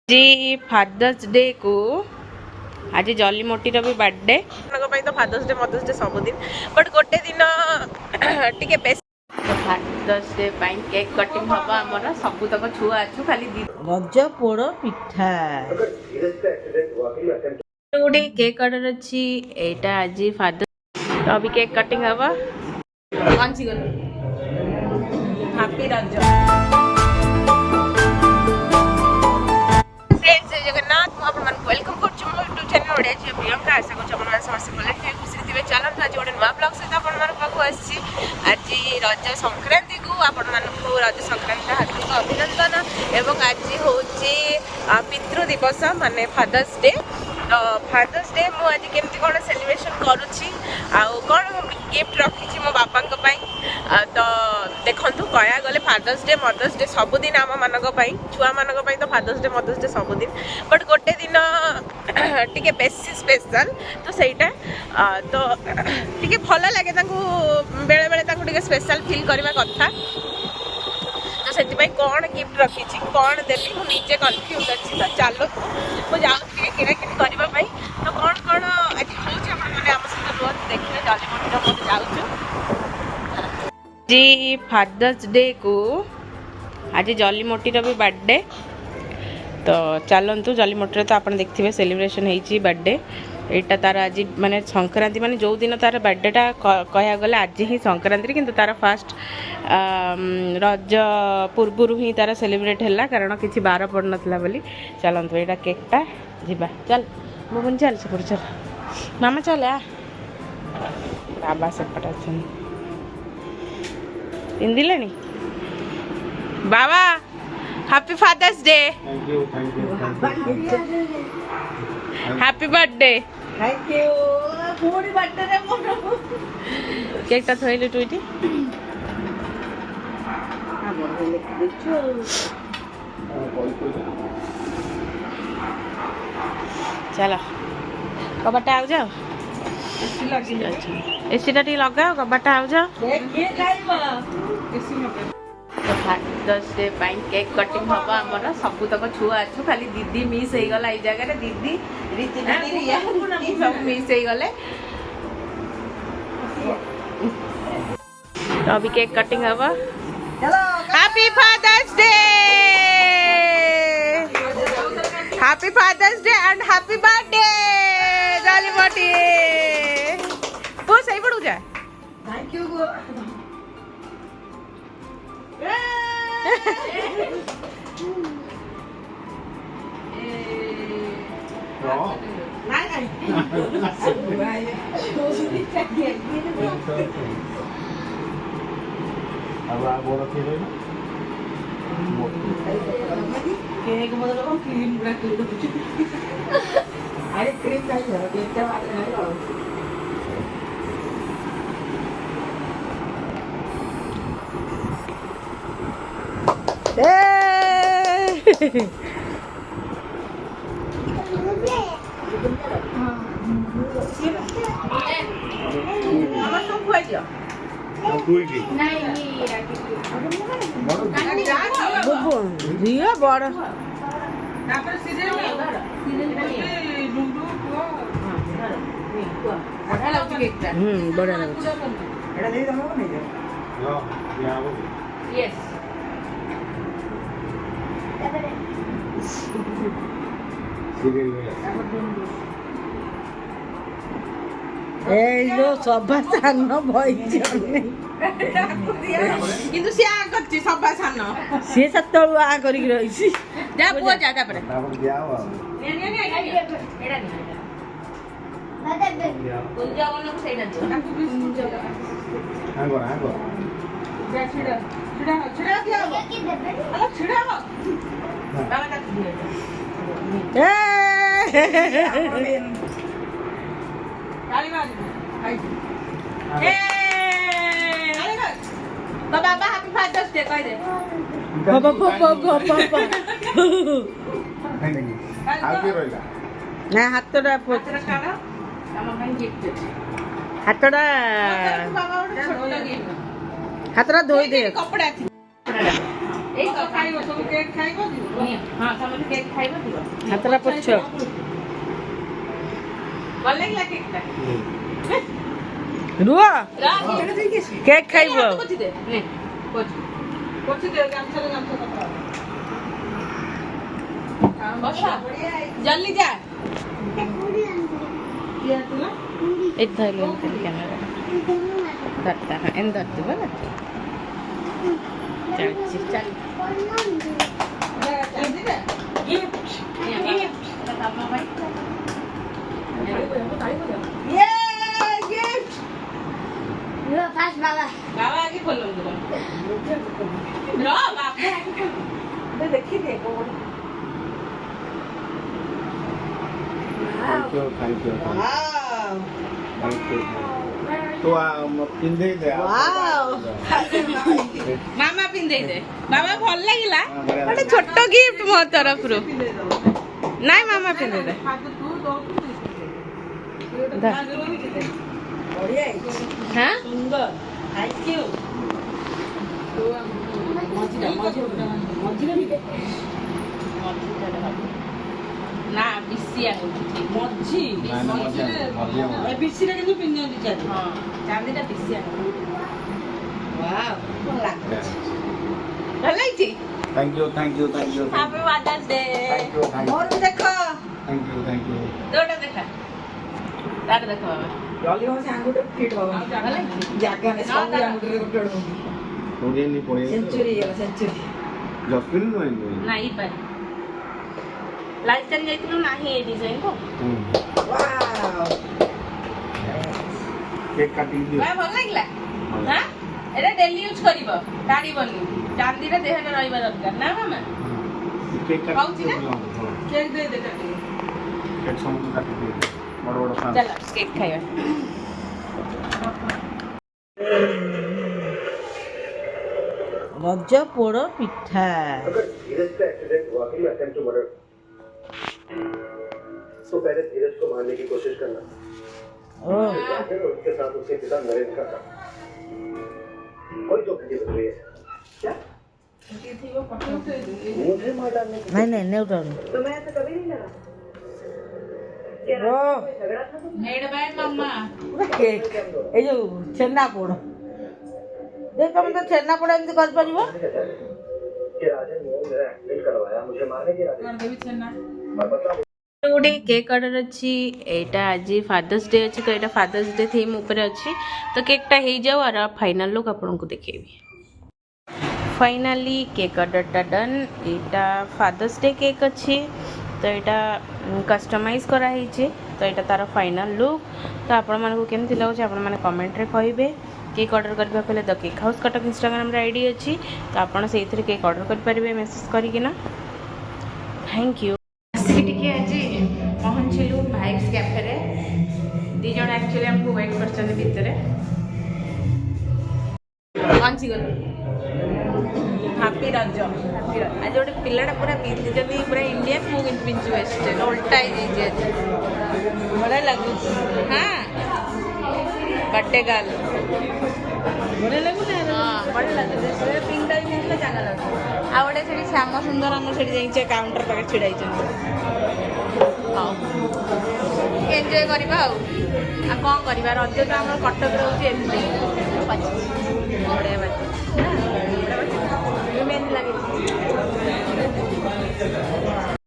जी fathers day को आज जली मोटी भी बर्थडे तो फादर्स डे मदर्स डे सब दिन बट गोटे दिन टिके बेस फादर्स डे केक कटिंग हम आमर सबुतक छुआ अच्छु खाली रज पोड़ पिठा गोटे केक ऑर्डर अच्छी एटा आज फादर तो अभी केक कटिंग हवा पहुंची गल हैप्पी रज जगन्नाथ वेलकम कर यूट्यूब चैनल ओडिया झी प्रियंका आशा कर समस्त भले खुशी थे चलते आज गोटे नुआ ब्लॉग सहित आज रज संक्रांति को आपण रज संक्रांति हार्दिक अभिनंदन एवं आज हूँ पितृ दिवस माने फादर्स डे तो फादर्स डे मु आज केमती कौन सेलिब्रेशन करुच्ची कौन गिफ्ट रखी मो बापा तो देखु कह गले फादर्स डे मदर्स डे सबुदिन आम मानक छुआ मानक तो फादर्स डे मदर्स डे सबुदिन बट गोटे दिन टिके बेसी स्पेशल तो सहीटा तो टिके भल लगे बेले बेले टिके स्पेशल फील करवा कथा तो से कौन गिफ्ट रखी कौन देवी मुझे कन्फ्यूज अच्छी तो चलो मुझे किणाकिणी करने तो कौन कौन आज हूँ मैंने आम सहित रुहत देखिए जली मंदिर मत जाऊँ जी फादर्स डे को आज जली मोटीर भी बर्थडे तो चलतु जली मोटर तो आप देखते सेलिब्रेशन होती बर्थडे यहाँ तार आज माने संक्रांति माने जो दिन तार बर्थडेटा कह गले आज ही संक्रांति किंतु तार फास्ट रज पूर्वर ही तार सेलिब्रेट है कारण किसी बार पड़ नाला बोली चलतु यहाँ केकटा जीवा चल मुझे चल से चल मामा चल आ बाबा सेपट अच्छा पिंधिले बाबा happy father's day happy birthday thank you पूरी बर्थडे रे मोर केकटा थइले टुइटी चलो कबाटा आ जाओ एसी टा लगाओ कबाटा आ जाओ फादर्स डे केक कटिंग हम आमर सबुतक छुआ अच्छु खाली दीदी मिस हो गला जगह दीदी सब मिस हो गले तो अभी केक कटिंग हम happy father's day happy father's day and happy birthday जाली मोटी वो सही पड़ू जाए थैंक यू केक मतलब क्रीम पूरा अरे क्रीम चाहिए केकटा बड़ बढ़िया लगे सभा सान भई किंतु सी आ करछि सभा सान सी सतळु आ करी रही जा पुआ जा तापर ने एडा कुंजा वाला को सैडा दो आगो जा छिड़ा दिया अला छिड़ा बाबा तक ए ताली मार ए ताली मार बाबा हैप्पी फादर्स डे कह दे बाबा ना हातटा हातटा हातटा धोई दे कपड़ा ए कपड़ा ହଁ ସମସ୍ତେ କେକ୍ ଖାଇବ ଯିବ ହାତଟା ପୋଛ। ଭଲ ଲାଗିଲା କେକ୍ଟା ରୁହ କେକ୍ ଖାଇବ। जल्दी जा इधर लो कैमरा धरता है इन धरती बोला चल चल ये गिफ्ट लो पास बाबा बाबा आगे खोलो रो बाबा आगे खोलो देखी देखो Thank you. Wow Thank you. तो पिंधे दे मामा पिंधे दे बाबा भल लागिला गोटे छोट गिफ्ट मो तरफ रु नाइ मामा पिंधे दे बढ़िया हां सुंदर थैंक यू ना बिसिया मझी मझी बिसिरे के पिन्हନ୍ତି चारि हां चांदीटा बिसिया वाव भल लागिछि thank you happy father's day मोर भी देखो थैंक यू दोटा देखा तार देखो बाबा जल्दी हो से आंगुठे फिट हो भल लागिछि जागा ने सब आंगुठे गोटे मुझे नहीं पड़े सेंचुरी है सेंचुरी जस्टिन नहीं नाही पाय लास्ट टाइम जाइथिलु नाही ए डिजाइन को वाव केक काटिंग दियो भाई भल लागला हां एटा डेली यूज करिवो काढिबनी चांदीरा देहरे रहइबा दरकार ना मामा केक खाउची ना? केक दे दे काटी केक समूह काटी दियो बड़ बड़ खान चला केक खाइबा रज पोड़ पिठा अगर धीरज का एक्सीडेंट वाकई में अटेम्प्ट टू मर्डर तो पहले धीरज को मारने की कोशिश करना ओ फिर उसके साथ उसके पिता नरेंद्र का था कोई तो घटी बन रही है क्या मुझे मार डालने की नहीं नहीं न्यूटन तो मैं ऐसा कभी नहीं लगा ओ झगड़ा था मेड बाय मम्मा केक ए जो छेना पोड़ देख तुम तो छेना पोड़ एमती कर परिबो कि राजन ने मेरा एक्सीडेंट करवाया मुझे मारने की इरादे से। और बता गोटे केक ऑर्डर अच्छी एटा आज फादर्स डे अच्छी तो यहाँ फादर्स डे थीम ऊपर अच्छी तो केकटा हो जाओ और फाइनल लुक आपको देखेबी फाइनाली केक ऑर्डरटा डन एटा फादर्स डे केक अच्छी तो यहाँ कस्टमाइज कराई तो यहाँ तार फाइनल लुक तो आपण मानक केमती लगुच आपण मैंने कमेंट रे कहिबे केक ऑर्डर करबा पहले the cake house Cuttack Instagram रे आईडी अच्छी तो आपण से केक ऑर्डर कर पारे मेसेज करकिना थैंक यू टिके आज पहुँचलु भाइब्स कैफे रे दी जण एक्चुअली हमको वेट करछन भितर पहुँची गलु हैप्पी रज आज गोटे पिलाटा पूरा पिंधि पूरा इंडियन मु किंतु पिंचु वेस्टर्न उल्टा ही आज बड़ा लगु हाँ बर्थडे गर्ल बड़ा लगु ना हाँ बड़ा लगु पिंकटा भी पिंधले जागा लगु आ गोटे से श्याम सुंदर आम से जाइए काउंटर पाखे छिड़ाई एंजॉय करवा कौन करवा रज तो आम कटक रोचे एमती बढ़िया बात मेहंदी लगे